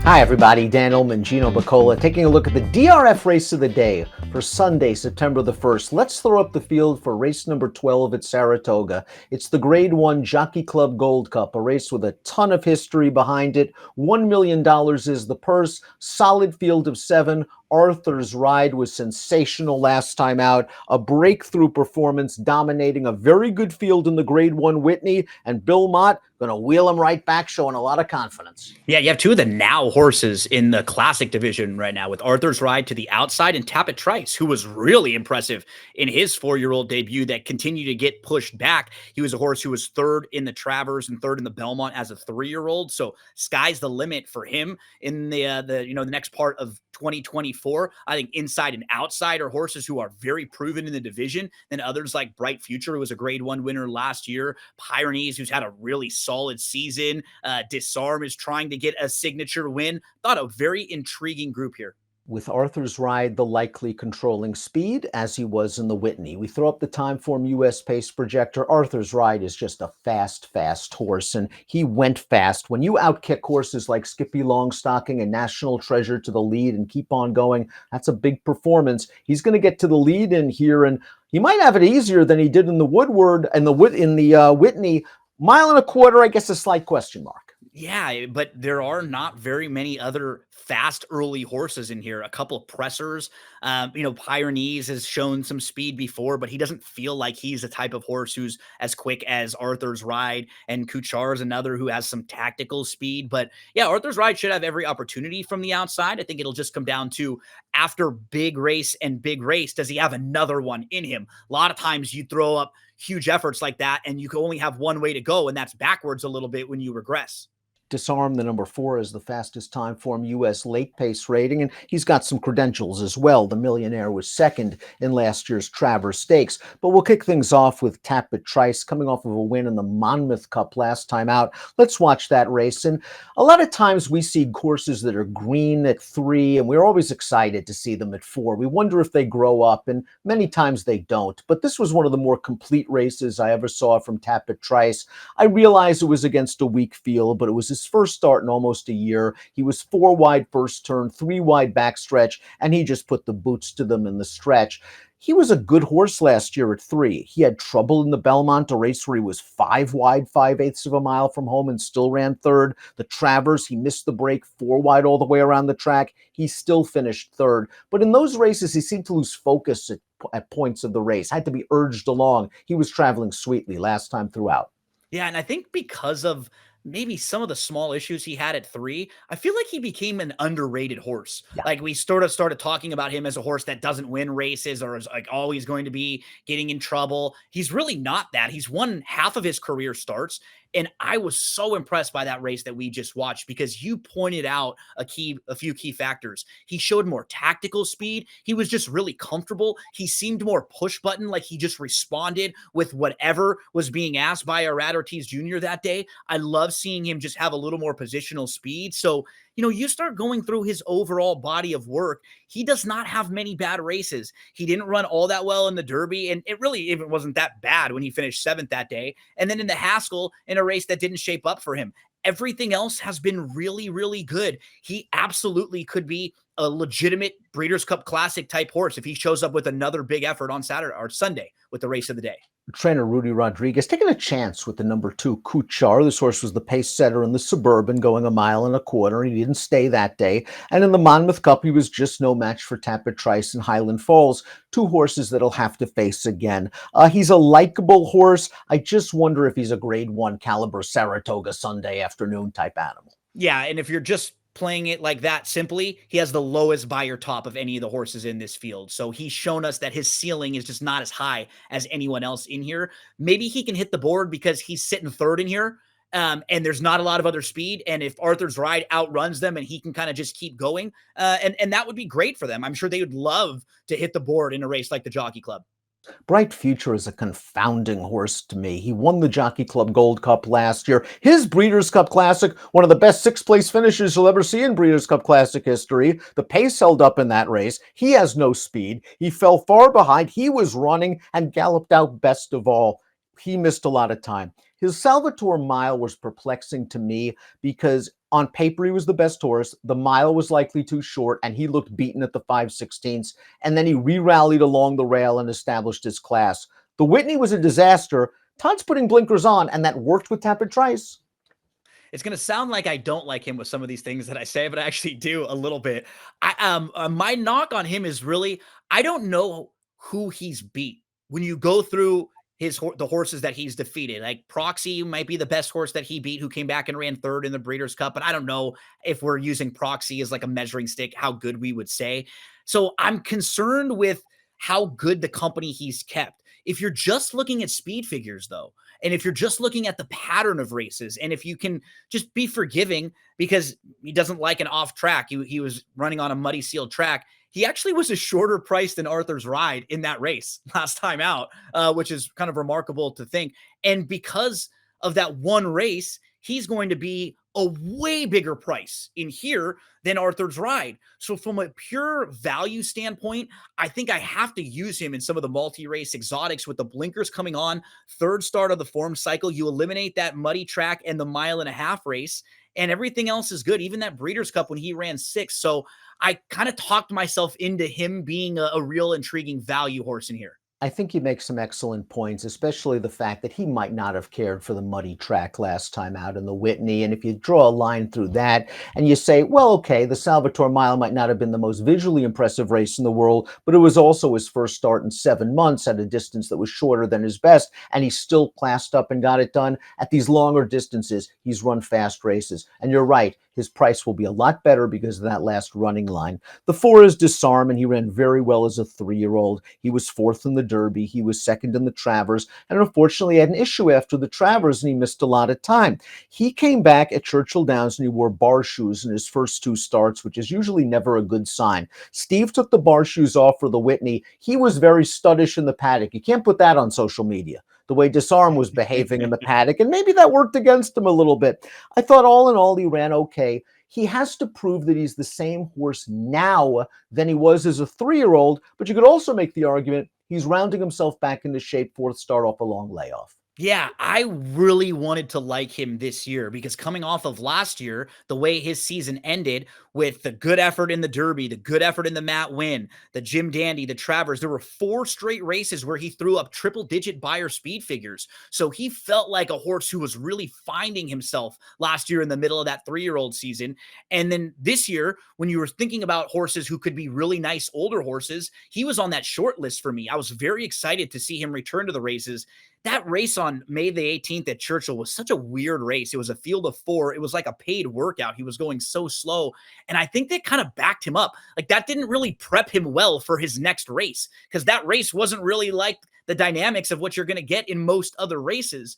Hi everybody, Dan Illman, Gino Buccola, taking a look at the DRF race of the day for Sunday, September the 1st. Let's throw up the field for race number 12 at Saratoga. It's the Grade 1 Jockey Club Gold Cup, a race with a ton of history behind it. $1 million is the purse, solid field of 7. Arthur's Ride was sensational last time out, a breakthrough performance dominating a very good field in the Grade 1 Whitney, and Bill Mott going to wheel him right back, showing a lot of confidence. Yeah, you have two of the now horses in the classic division right now with Arthur's Ride to the outside and Tapit Trice, who was really impressive in his 4-year-old debut that continued to get pushed back. He was a horse who was third in the Travers and third in the Belmont as a 3-year-old. So sky's the limit for him in the next part of 2024. I think inside and outside are horses who are very proven in the division. Then others like Bright Future, who was a Grade 1 winner last year. Pyrenees, who's had a really solid season. Disarm is trying to get a signature win. Thought a very intriguing group here. With Arthur's Ride the likely controlling speed, as he was in the Whitney. We throw up the Timeform US pace projector. Arthur's Ride is just a fast horse, and he went fast. When you outkick horses like Skippy Longstocking and National Treasure to the lead and keep on going, that's a big performance. He's going to get to the lead in here, and he might have it easier than he did in the Woodward and in the Whitney. 1.25 miles, I guess, a slight question mark. Yeah, but there are not very many other fast early horses in here. A couple of pressers. Pyrenees has shown some speed before, but he doesn't feel like he's the type of horse who's as quick as Arthur's Ride. And Kuchar is another who has some tactical speed. But yeah, Arthur's Ride should have every opportunity from the outside. I think it'll just come down to after big race and big race, does he have another one in him? A lot of times you throw up huge efforts like that and you can only have one way to go, and that's backwards a little bit when you regress. Disarm, the number 4, is the fastest Timeform US late pace rating, and he's got some credentials as well. The Millionaire was second in last year's Travers Stakes. But we'll kick things off with Tapit Trice coming off of a win in the Monmouth Cup last time out. Let's watch that race. And a lot of times we see horses that are green at 3, and we're always excited to see them at 4. We wonder if they grow up, and many times they don't. But this was one of the more complete races I ever saw from Tapit Trice. I realize it was against a weak field, but it was his first start in almost a year. He was 4 wide first turn, 3 wide backstretch, and he just put the boots to them in the stretch. He was a good horse last year at 3. He had trouble in the Belmont, a race where he was 5 wide, 5/8 of a mile from home and still ran third. The Travers, he missed the break, 4 wide all the way around the track. He still finished third. But in those races, he seemed to lose focus at points of the race, had to be urged along. He was traveling sweetly last time throughout. Yeah, and I think because of maybe some of the small issues he had at 3, I feel like he became an underrated horse. Yeah. Like we sort of started talking about him as a horse that doesn't win races or is like always going to be getting in trouble. He's really not that. He's won half of his career starts. And I was so impressed by that race that we just watched because you pointed out a few key factors. He showed more tactical speed. He was just really comfortable. He seemed more push button, like he just responded with whatever was being asked by Irad Ortiz Jr. that day. I love seeing him just have a little more positional speed. So, you start going through his overall body of work. He does not have many bad races. He didn't run all that well in the Derby, and it really even wasn't that bad when he finished 7th that day. And then in the Haskell, in a race that didn't shape up for him. Everything else has been really, really good. He absolutely could be a legitimate Breeders' Cup Classic type horse if he shows up with another big effort on Saturday or Sunday with the race of the day. Trainer Rudy Rodriguez taking a chance with the number 2 Kuchar. This horse was the pace setter in the Suburban, going 1.25 miles. He didn't stay that day. And in the Monmouth Cup, he was just no match for Tapit Trice and Highland Falls, 2 horses that he'll have to face again. He's a likable horse. I just wonder if he's a Grade 1 caliber Saratoga Sunday afternoon type animal. Yeah, and if you're just playing it like that simply, he has the lowest buyer top of any of the horses in this field. So he's shown us that his ceiling is just not as high as anyone else in here. Maybe he can hit the board because he's sitting third in here. And there's not a lot of other speed. And if Arthur's Ride outruns them and he can kind of just keep going, and that would be great for them. I'm sure they would love to hit the board in a race like the Jockey Club. Bright Future is a confounding horse to me. He won the Jockey Club Gold Cup last year. His Breeders' Cup Classic, one of the best 6th-place finishes you'll ever see in Breeders' Cup Classic history. The pace held up in that race. He has no speed. He fell far behind. He was running and galloped out best of all. He missed a lot of time. His Salvatore Mile was perplexing to me because on paper he was the best horse. The mile was likely too short, and he looked beaten at the 5/16. And then he re-rallied along the rail and established his class. The Whitney was a disaster. Todd's putting blinkers on, and that worked with Tapit Trice. It's going to sound like I don't like him with some of these things that I say, but I actually do a little bit. My knock on him is really, I don't know who he's beat. When you go through the horses that he's defeated, like Proxy might be the best horse that he beat, who came back and ran third in the Breeders' Cup. But I don't know if we're using Proxy as like a measuring stick, how good we would say. So I'm concerned with how good the company he's kept. If you're just looking at speed figures, though, and if you're just looking at the pattern of races, and if you can just be forgiving because he doesn't like an off track, he was running on a muddy sealed track. He actually was a shorter price than Arthur's Ride in that race last time out, which is kind of remarkable to think. And because of that one race, he's going to be a way bigger price in here than Arthur's Ride. So from a pure value standpoint, I think I have to use him in some of the multi-race exotics with the blinkers coming on, third start of the form cycle. You eliminate that muddy track and the 1.5 mile race, and everything else is good. Even that Breeders' Cup when he ran 6th. So I kind of talked myself into him being a real intriguing value horse in here. I think you make some excellent points, especially the fact that he might not have cared for the muddy track last time out in the Whitney. And if you draw a line through that and you say, well, okay, the Salvatore Mile might not have been the most visually impressive race in the world, but it was also his first start in 7 months at a distance that was shorter than his best, and he still classed up and got it done. At these longer distances, he's run fast races. And you're right, his price will be a lot better because of that last running line. The 4 is Disarm, and he ran very well as a 3-year-old. He was 4th in the Derby. He was 2nd in the Travers, and unfortunately had an issue after the Travers, and he missed a lot of time. He came back at Churchill Downs, and he wore bar shoes in his first 2 starts, which is usually never a good sign. Steve took the bar shoes off for the Whitney. He was very studdish in the paddock. You can't put that on social media, the way Disarm was behaving in the paddock, and maybe that worked against him a little bit. I thought all in all, he ran okay. He has to prove that he's the same horse now than he was as a 3-year-old, but you could also make the argument he's rounding himself back into shape, 4th start off a long layoff. Yeah, I really wanted to like him this year because coming off of last year, the way his season ended with the good effort in the Derby, the good effort in the Matt Winn, the Jim Dandy, the Travers, there were 4 straight races where he threw up triple-digit buyer speed figures. So he felt like a horse who was really finding himself last year in the middle of that 3-year-old season. And then this year, when you were thinking about horses who could be really nice older horses, he was on that short list for me. I was very excited to see him return to the races. That race on May the 18th at Churchill was such a weird race. It was a field of 4. It was like a paid workout. He was going so slow. And I think that kind of backed him up. Like that didn't really prep him well for his next race because that race wasn't really like the dynamics of what you're going to get in most other races.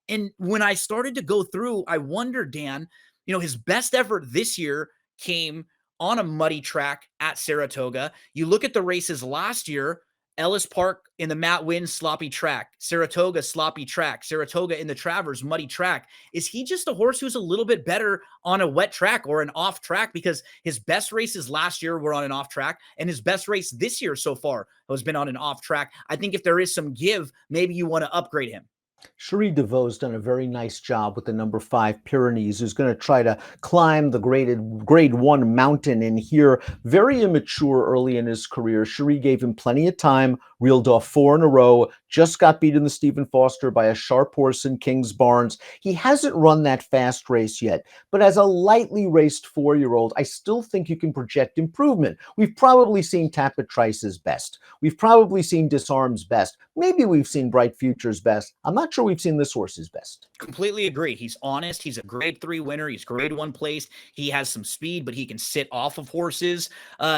And when I started to go through, I wondered, Dan, his best effort this year came on a muddy track at Saratoga. You look at the races last year, Ellis Park in the Matt Winn, sloppy track. Saratoga, sloppy track. Saratoga in the Travers, muddy track. Is he just a horse who's a little bit better on a wet track or an off track? Because his best races last year were on an off track, and his best race this year so far has been on an off track. I think if there is some give, maybe you want to upgrade him. Cherie DeVaux's done a very nice job with the number 5 Pyrenees, who's going to try to climb the grade 1 mountain in here. Very immature early in his career. Cherie gave him plenty of time, reeled off 4 in a row, just got beat in the Stephen Foster by a sharp horse in King's Barnes. He hasn't run that fast race yet, but as a lightly raced 4-year-old, I still think you can project improvement. We've probably seen Tapit Trice's best. We've probably seen Disarm's best. Maybe we've seen Bright Future's best. I'm not sure we've seen this horse's best. Completely agree. He's honest. He's a grade 3 winner. He's grade 1 placed. He has some speed, but he can sit off of horses.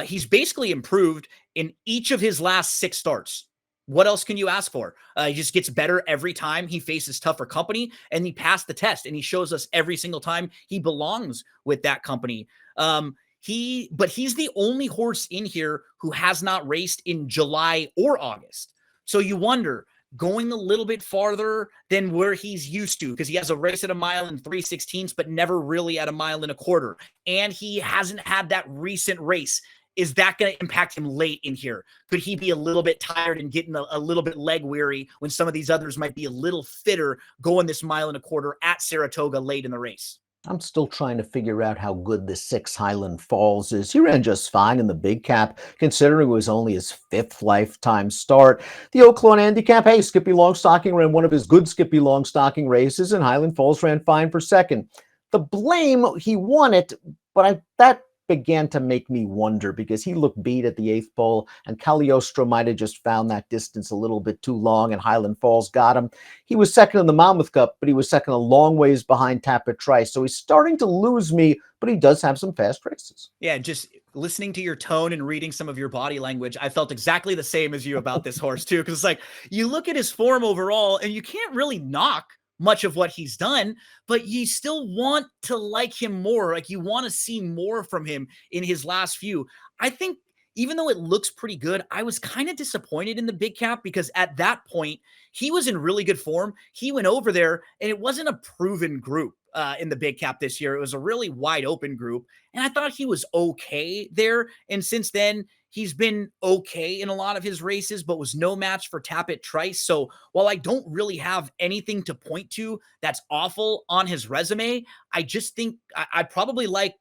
He's basically improved in each of his last 6 starts. What else can you ask for? He just gets better every time he faces tougher company, and he passed the test, and he shows us every single time he belongs with that company. But he's the only horse in here who has not raced in July or August. So you wonder, going a little bit farther than where he's used to, because he has a race at 1 mile and 3/16, but never really at 1 1/4 miles. And he hasn't had that recent race is that going to impact him late in here? Could he be a little bit tired and getting a little bit leg weary when some of these others might be a little fitter going this 1.25 miles at Saratoga late in the race? I'm still trying to figure out how good the 6 Highland Falls is. He ran just fine in the big cap, considering it was only his 5th lifetime start. The Oaklawn Handicap, hey, Skippy Longstocking ran one of his good Skippy Longstocking races, and Highland Falls ran fine for second. The blame, he won it, but that began to make me wonder because he looked beat at the 8th pole, and Cagliostro might have just found that distance a little bit too long, and Highland Falls got him. He was second in the Monmouth Cup, but he was second a long ways behind Tapit Trice, so he's starting to lose me, but he does have some fast races. Yeah, just listening to your tone and reading some of your body language, I felt exactly the same as you about this horse too, because it's like you look at his form overall and you can't really knock much of what he's done, but you still want to like him more. Like you want to see more from him in his last few. I think even though it looks pretty good, I was kind of disappointed in the big cap because at that point, he was in really good form. He went over there and it wasn't a proven group in the big cap this year. It was a really wide open group. And I thought he was okay there. And since then, he's been okay in a lot of his races, but was no match for Tapit Trice. So while I don't really have anything to point to that's awful on his resume, I just think I probably like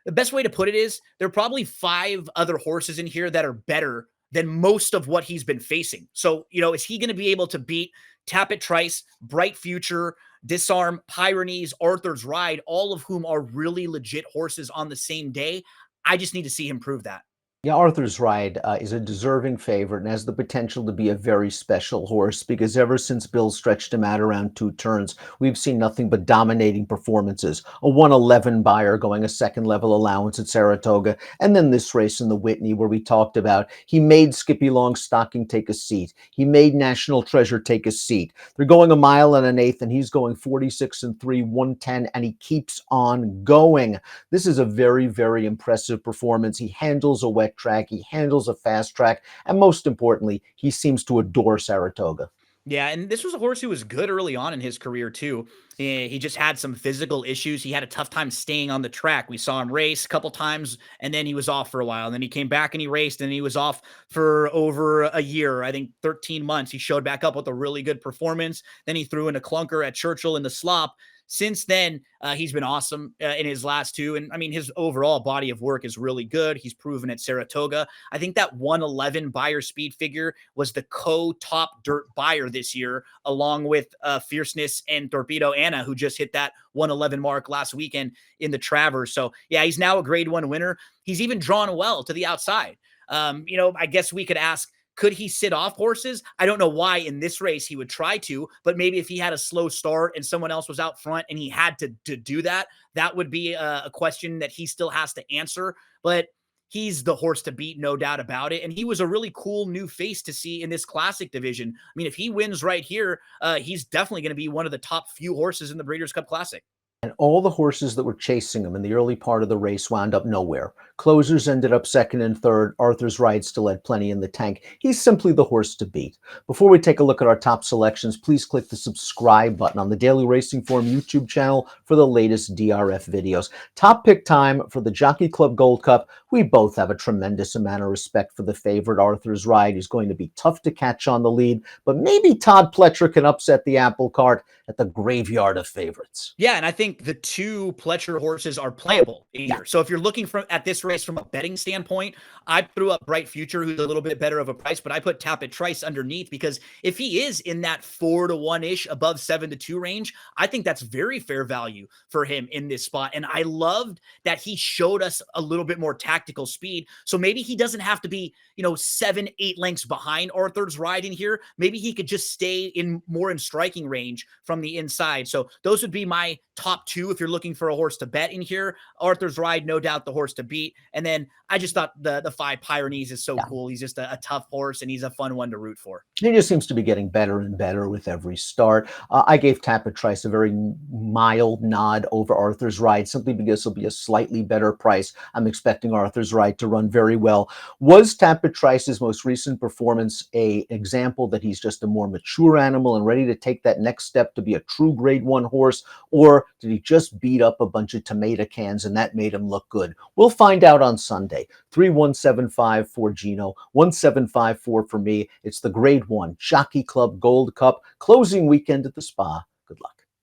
the best way to put it is there are probably 5 other horses in here that are better than most of what he's been facing. So, is he going to be able to beat Tapit Trice, Bright Future, Disarm, Pyrenees, Arthur's Ride, all of whom are really legit horses on the same day? I just need to see him prove that. Yeah, Arthur's Ride is a deserving favorite and has the potential to be a very special horse because ever since Bill stretched him out around 2 turns, we've seen nothing but dominating performances. A 111 buyer going a second level allowance at Saratoga, and then this race in the Whitney where we talked about he made Skippy Longstocking take a seat. He made National Treasure take a seat. They're going 1 mile and an eighth, and he's going 46 and 3, 110, and he keeps on going. This is a very, very impressive performance. He handles a wet track, he handles a fast track, and most importantly, he seems to adore Saratoga. Yeah, and this was a horse who was good early on in his career too. He just had some physical issues. He had a tough time staying on the track. We saw him race a couple times, and then he was off for a while. And then he came back and he raced, and he was off for over a year, I think 13 months. He showed back up with a really good performance. Then he threw in a clunker at Churchill in the slop. Since then, he's been awesome in his last 2. And I mean, his overall body of work is really good. He's proven at Saratoga. I think that 111 buyer speed figure was the co-top dirt buyer this year, along with Fierceness and Torpedo Anna, who just hit that 111 mark last weekend in the Travers. So yeah, he's now a grade 1 winner. He's even drawn well to the outside. I guess we could ask, could he sit off horses? I don't know why in this race he would try to, but maybe if he had a slow start and someone else was out front and he had to do that, that would be a question that he still has to answer. But he's the horse to beat, no doubt about it. And he was a really cool new face to see in this classic division. I mean, if he wins right here, he's definitely going to be one of the top few horses in the Breeders' Cup Classic. And all the horses that were chasing him in the early part of the race wound up nowhere. Closers ended up second and third. Arthur's Ride still had plenty in the tank. He's simply the horse to beat. Before we take a look at our top selections, please click the subscribe button on the Daily Racing Form YouTube channel for the latest DRF videos. Top pick time for the Jockey Club Gold Cup. We both have a tremendous amount of respect for the favorite Arthur's Ride. He's going to be tough to catch on the lead, but maybe Todd Pletcher can upset the apple cart at the graveyard of favorites. Yeah, and I think the 2 Pletcher horses are playable here. Yeah. So if you're looking at this race from a betting standpoint, I threw up Bright Future, who's a little bit better of a price, but I put Tapit Trice underneath because if he is in that 4 to 1-ish above 7 to 2 range, I think that's very fair value for him in this spot. And I loved that he showed us a little bit more tactical speed. So maybe he doesn't have to be, 7, 8 lengths behind Arthur's Ride in here. Maybe he could just stay more in striking range from the inside. So those would be my top 2 if you're looking for a horse to bet in here. Arthur's Ride, no doubt the horse to beat. And then I just thought the 5 Pyrenees is so cool. He's just a tough horse, and he's a fun one to root for. He just seems to be getting better and better with every start. I gave Tapit Trice a very mild nod over Arthur's Ride simply because it'll be a slightly better price. I'm expecting Arthur's Ride to run very well. Was Tapit Trice's most recent performance an example that he's just a more mature animal and ready to take that next step to be a true grade 1 horse, or did he just beat up a bunch of tomato cans and that made him look good? We'll find Find out on Sunday. 3175 for Gino, 1754 for me. It's the Grade 1 Jockey Club Gold Cup closing weekend at the Spa. Good luck.